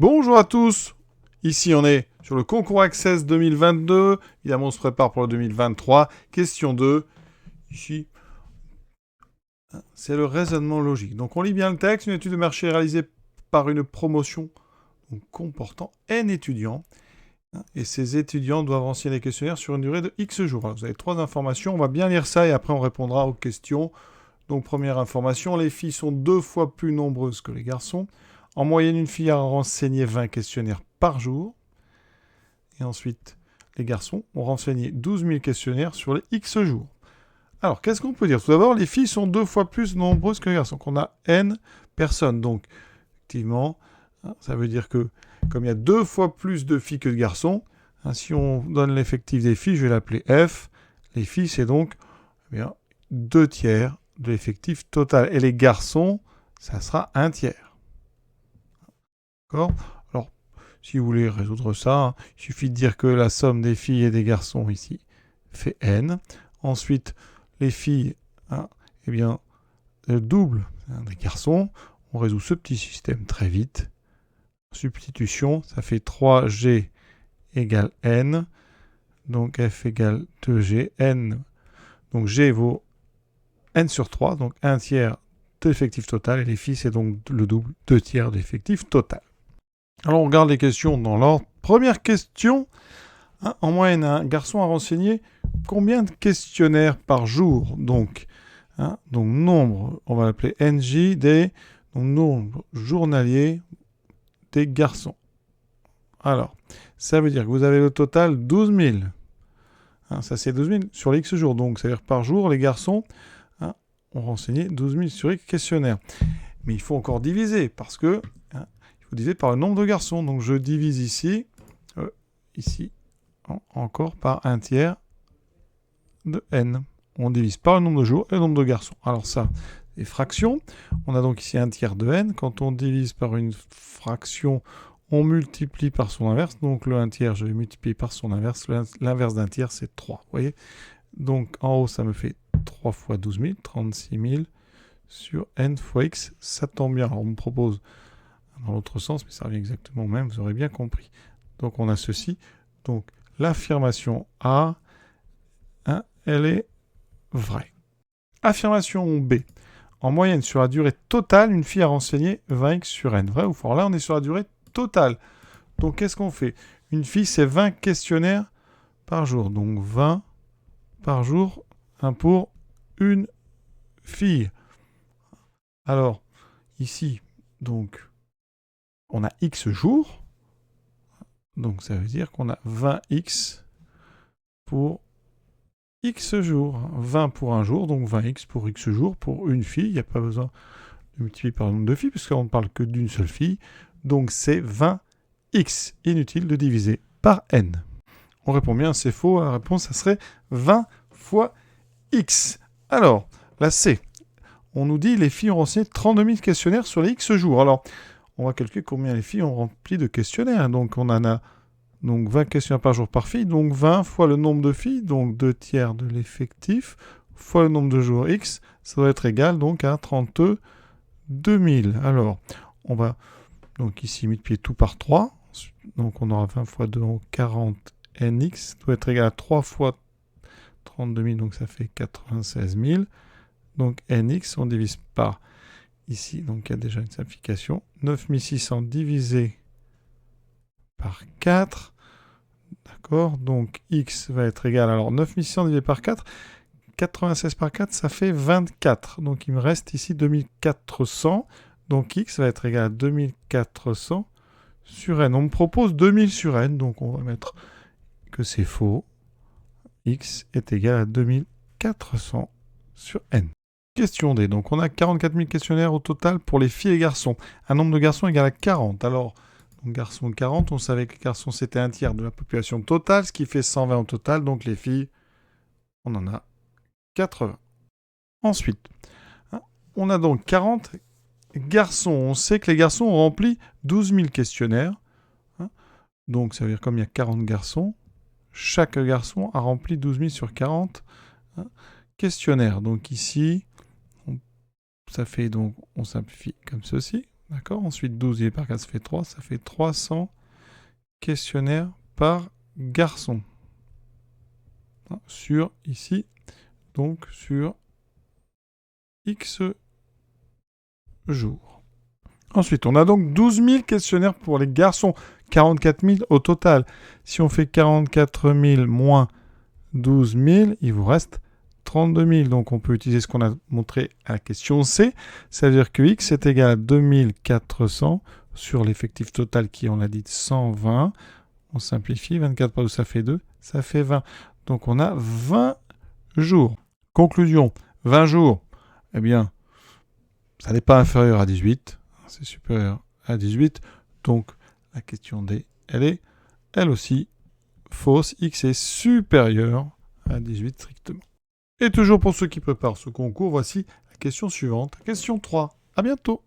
Bonjour à tous. Ici, on est sur le concours Access 2022. Évidemment, on se prépare pour le 2023. Question 2. Ici, c'est le raisonnement logique. Donc, on lit bien le texte. Une étude de marché réalisée par une promotion comportant N étudiants. Et ces étudiants doivent renseigner les questionnaires sur une durée de X jours. Alors, vous avez 3 informations. On va bien lire ça et après, on répondra aux questions. Donc, première information, les filles sont 2 fois plus nombreuses que les garçons. En moyenne, une fille a renseigné 20 questionnaires par jour. Et ensuite, les garçons ont renseigné 12 000 questionnaires sur les X jours. Alors, qu'est-ce qu'on peut dire? Tout d'abord, les filles sont 2 fois plus nombreuses que les garçons. Donc, on a N personnes. Donc, effectivement, ça veut dire que, comme il y a 2 fois plus de filles que de garçons, si on donne l'effectif des filles, je vais l'appeler F. Les filles, c'est donc 2 tiers de l'effectif total. Et les garçons, ça sera 1 tiers. D'accord? Alors, si vous voulez résoudre ça, il suffit de dire que la somme des filles et des garçons ici fait N. Ensuite, les filles, le double des garçons. On résout ce petit système très vite. Substitution, ça fait 3G égale N. Donc F égale 2G. N, donc G vaut N sur 3, donc 1 tiers de l'effectif total. Et les filles, c'est donc le double, 2 tiers de l'effectif total. Alors, on regarde les questions dans l'ordre. Première question. En moyenne, un garçon a renseigné combien de questionnaires par jour? Donc nombre, on va l'appeler NJ, donc nombre journalier des garçons. Alors, ça veut dire que vous avez le total 12 000. Ça, c'est 12 000 sur les X jours. Donc, c'est-à-dire par jour, les garçons ont renseigné 12 000 sur X questionnaires. Mais il faut encore diviser parce que il faut diviser par le nombre de garçons. Donc, je divise ici, encore par 1 tiers de N. On divise par le nombre de jours et le nombre de garçons. Alors ça, les fractions. On a donc ici 1 tiers de N. Quand on divise par une fraction, on multiplie par son inverse. Donc le 1 tiers, je vais multiplier par son inverse. L'inverse d'un tiers, c'est 3. Vous voyez? Donc en haut, ça me fait 3 fois 12 000, 36 000 sur N fois X. Ça tombe bien. Alors on me propose dans l'autre sens, mais ça revient exactement au même. Vous aurez bien compris. Donc on a ceci. Donc l'affirmation A, elle est vraie. Affirmation B. En moyenne, sur la durée totale, une fille a renseigné 20x sur N. Vrai ou faux? Là, on est sur la durée totale. Donc, qu'est-ce qu'on fait? Une fille, c'est 20 questionnaires par jour. Donc, 20 par jour pour une fille. Alors, ici, donc, on a X jours. Donc, ça veut dire qu'on a 20X pour X jours. 20 pour un jour, donc 20X pour X jours pour une fille. Il n'y a pas besoin de multiplier par le nombre de filles, puisqu'on ne parle que d'une seule fille. Donc, c'est 20X. Inutile de diviser par N. On répond bien, c'est faux. La réponse, ça serait 20 fois X. Alors, la C. On nous dit les filles ont renseigné 32 000 questionnaires sur les X jours. Alors, on va calculer combien les filles ont rempli de questionnaires. Donc, on en a 20 questionnaires par jour par fille. Donc, 20 fois le nombre de filles, donc 2 tiers de l'effectif, fois le nombre de jours X. Ça doit être égal donc à 32 000. Alors, on va donc ici multiplier tout par 3. Donc, on aura 20 fois 2, donc 40 NX. Ça doit être égal à 3 fois 32 000, donc ça fait 96 000. Donc, NX, on divise par ici. Donc, il y a déjà une simplification. 9600 divisé par 4. D'accord? Donc, X va être égal. Alors, 9600 divisé par 4. 96 par 4, ça fait 24. Donc, il me reste ici 2400. Donc, X va être égal à 2400 sur N. On me propose 2000 sur N. Donc, on va mettre que c'est faux. X est égal à 2400 sur N. Question D. Donc, on a 44 000 questionnaires au total pour les filles et les garçons. Un nombre de garçons égal à 40. Alors, donc garçons 40, on savait que les garçons, c'était 1 tiers de la population totale, ce qui fait 120 au total. Donc, les filles, on en a 80. Ensuite, on a donc 40 garçons. On sait que les garçons ont rempli 12 000 questionnaires. Donc, ça veut dire comme il y a 40 garçons, chaque garçon a rempli 12 000 sur 40 questionnaires. Donc ici, ça fait donc, on simplifie comme ceci. D'accord? Ensuite, 12 divisé par 4, ça fait 3. Ça fait 300 questionnaires par garçon. Sur, ici, donc sur X jours. Ensuite, on a donc 12 000 questionnaires pour les garçons. 44 000 au total. Si on fait 44 000 moins 12 000, il vous reste 32 000. Donc on peut utiliser ce qu'on a montré à la question C. Ça veut dire que X est égal à 2400 sur l'effectif total qui, on l'a dit, 120. On simplifie. 24 par 12, ça fait 2. Ça fait 20. Donc on a 20 jours. Conclusion. 20 jours. Eh bien, ça n'est pas inférieur à 18. C'est supérieur à 18. Donc la question D, elle est, elle aussi, fausse. X est supérieur à 18 strictement. Et toujours pour ceux qui préparent ce concours, voici la question suivante. Question 3. À bientôt.